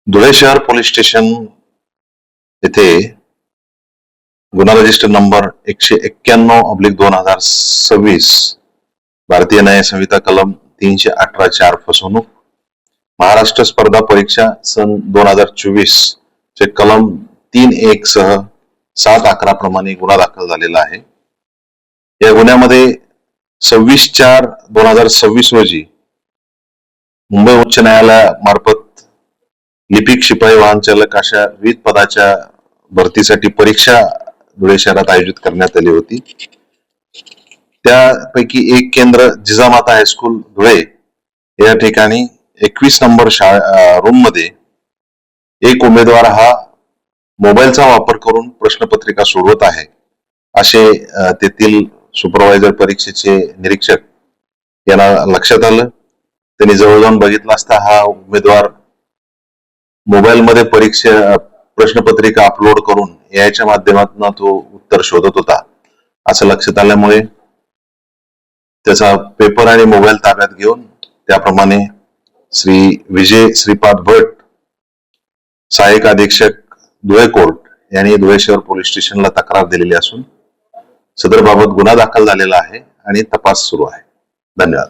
धुळे शहर police station येथे गुन्हा रजिस्टर नंबर 191/2026 भारतीय न्याय संहिता कलम 318(4) फसवणूक, महाराष्ट्र स्पर्धा परीक्षा सन 2024 चे कलम 3(1) सह 7/11 प्रमाणे गुन्हा दाखल झालेला आहे. या गुन्ह्यामध्ये 26/4/2026 रोजी मुंबई उच्च न्यायालयामार्फत लिपिक, शिपाई, वाहन चालक अशा विविध पदाच्या भरतीसाठी परीक्षा धुळे शहरात आयोजित करण्यात आली होती. त्यापैकी एक केंद्र जिजामाता हायस्कूल धुळे या ठिकाणी 21 नंबर रूम मध्ये एक उमेदवार हा मोबाईलचा वापर करून प्रश्नपत्रिका सोडवत आहे असे तेथील सुपरवायझर परीक्षेचे निरीक्षक यांना लक्षात आलं. त्यांनी जवळ जाऊन बघितलं असता हा उमेदवार मोबाईल मध्ये प्रश्नपत्रिका अपलोड करून याच्या माध्यमातून तो उत्तर शोधत होता असं लक्षात आल्यामुळे त्याचा पेपर आणि मोबाईल ताब्यात घेऊन त्याप्रमाणे श्री विजय श्रीपाद भट, सहाय्यक अधीक्षक धुळे कोर्ट यांनी धुळे शहर पोलीस स्टेशनला तक्रार दिलेली असून सदर बाबत गुन्हा दाखल झालेला आहे आणि तपास सुरू आहे. धन्यवाद.